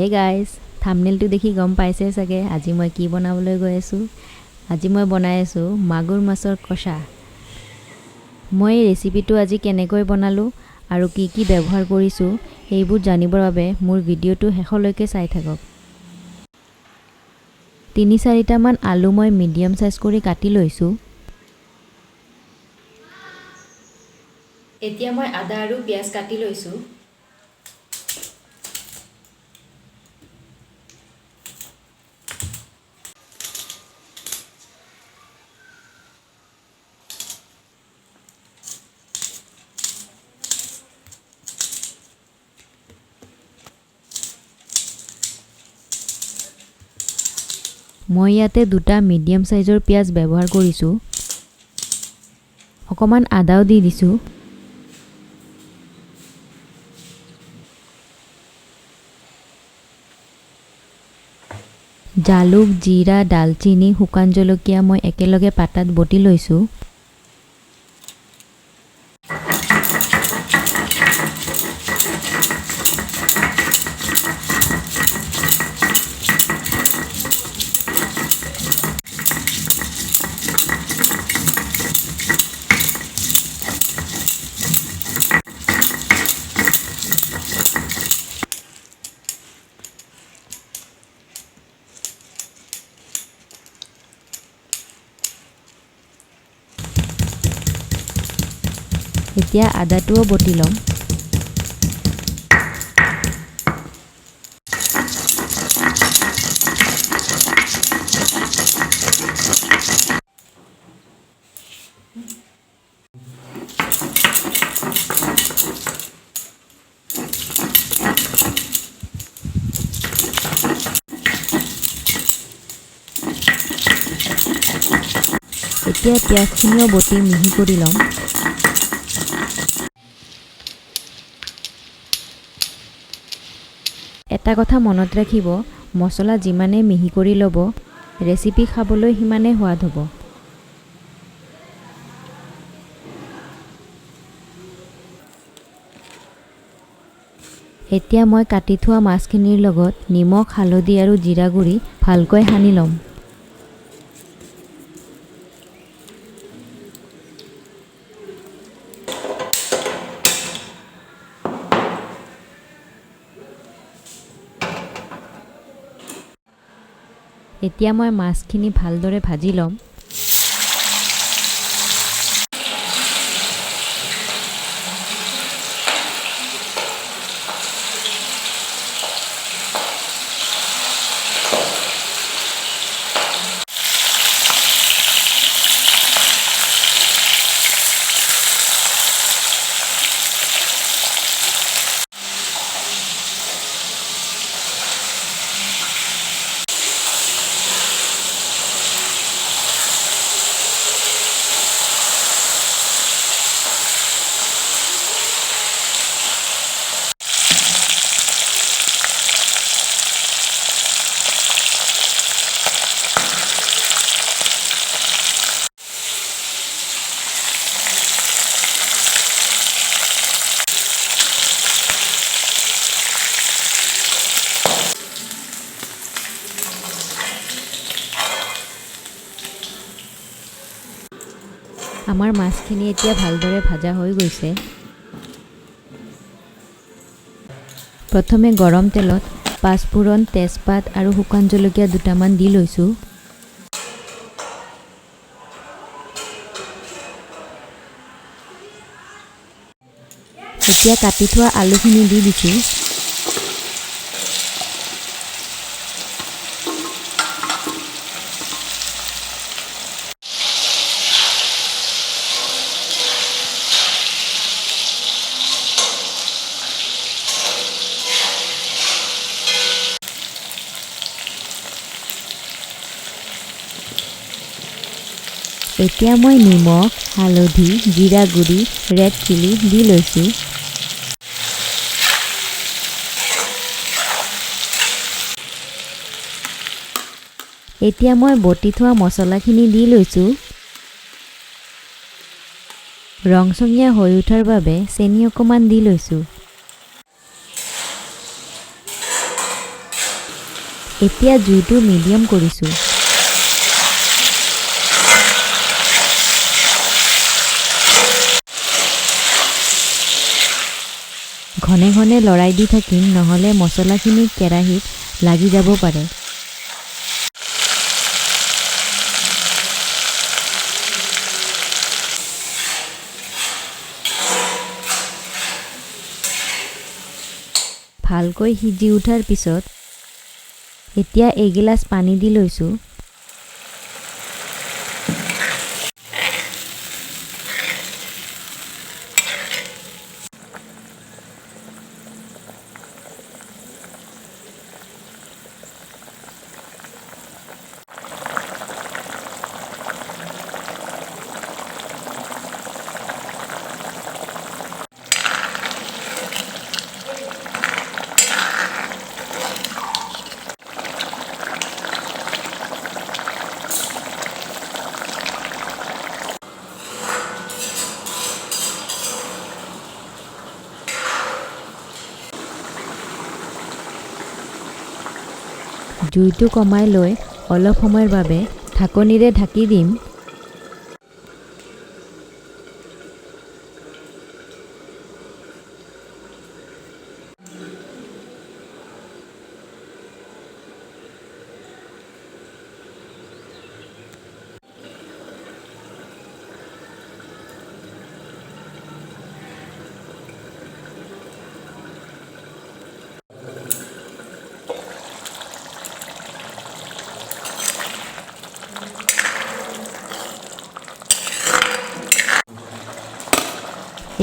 Hey guys, থাম্বনেইলটো দেখি গম পাইছে চাগে আজি মই কি বনাবলৈ গৈ আছোঁ। আজি মই বনাই আছোঁ মাগুৰ মাছৰ কষা। মই এই ৰেচিপিটো আজি কেনেকৈ বনালোঁ আৰু কি কি ব্যৱহাৰ কৰিছোঁ সেইবোৰ জানিবৰ বাবে মোৰ ভিডিঅ'টো শেষলৈকে চাই থাকক। ৩-৪টামান আলু মই মিডিয়াম সাইজ কৰি কাটি লৈছোঁ। এতিয়া মই আদা আৰু পিঁয়াজ কাটি লৈছোঁ। মই ইয়াতে 2টা মিডিয়াম সাইজৰ পিঁয়াজ ব্যৱহাৰ কৰিছোঁ। অকমান আদাও দি দিছোঁ। জালুক, জিৰা, ডালচিনি, শুকান জলকীয়া মই একেলগে পাতাত বটি লৈছোঁ। এতিয়া আদাটোও বটি ল'ম। এতিয়া পিঁয়াজখিনিও বটি মিহি কৰি ল'ম। এটা কথা মনত ৰাখিব, মছলা যিমানে মিহি কৰি ল'ব, ৰেচিপি খাবলৈ সিমানে সোৱাদ হ'ব। এতিয়া মই কাটি থোৱা মাছখিনিৰ লগত নিমখ, হালধি আৰু জিৰা গুড়ি ভালকৈ সানি ল'ম। এতিয়া মই মাছখিনি ভালদৰে ভাজি ল'ম। আমাৰ মাছখিনি এতিয়া ভালদৰে ভাজা হৈ গৈছে। প্ৰথমে গৰম তেলত পাঁচফোৰণ, তেজপাত আৰু শুকান জলকীয়া 2টামান দি লৈছোঁ। এতিয়া কাটি থোৱা আলুখিনি দি দিছোঁ। এতিয়া মই নিমখ, হালধি, জিৰা গুড়ি, ৰেড চিলি দি লৈছোঁ। এতিয়া মই বটি থোৱা মছলাখিনি দি লৈছোঁ। ৰংচঙীয়া হৈ উঠাৰ বাবে চেনি অকণমান দি লৈছোঁ। এতিয়া জুইটো মিডিয়াম কৰিছোঁ। ঘনে ঘনে লৰাই দি থাকিম, নহ'লে মছলাখিনি কেৰাহীত লাগি যাব পাৰে। ভালকৈ সিজি উঠাৰ পিছত এতিয়া এগিলাচ পানী দি লৈছোঁ। জুইটো কমাই লৈ অলপ সময়ৰ বাবে ঢাকনিৰে ঢাকি দিম।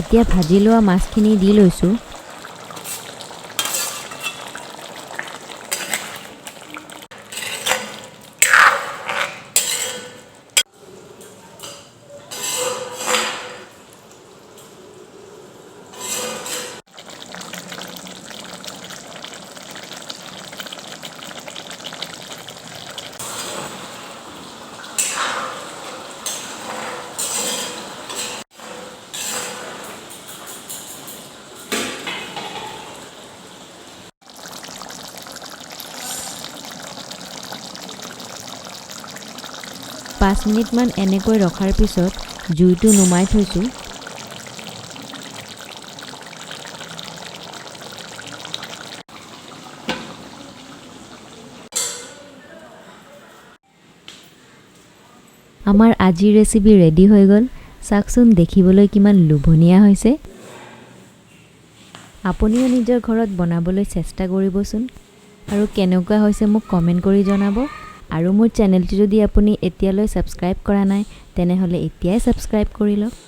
এতিয়া ভাজি লোৱা মাছখিনি দি লৈছোঁ। পাঁচ মিনিটমান এনেকৈ ৰখাৰ পিছত জুইটো নুমাই থৈছোঁ। আমাৰ আজিৰ ৰেচিপি ৰেডি হৈ গ'ল। চাওকচোন দেখিবলৈ কিমান লোভনীয়া হৈছে। আপুনিও নিজৰ ঘৰত বনাবলৈ চেষ্টা কৰিবচোন আৰু কেনেকুৱা হৈছে মোক কমেণ্ট কৰি জনাব। আৰু মোৰ চেনেলটো যদি আপুনি এতিয়ালৈ ছাবস্ক্ৰাইব কৰা নাই তেনেহ'লে এতিয়াই ছাবস্ক্ৰাইব কৰি লওক।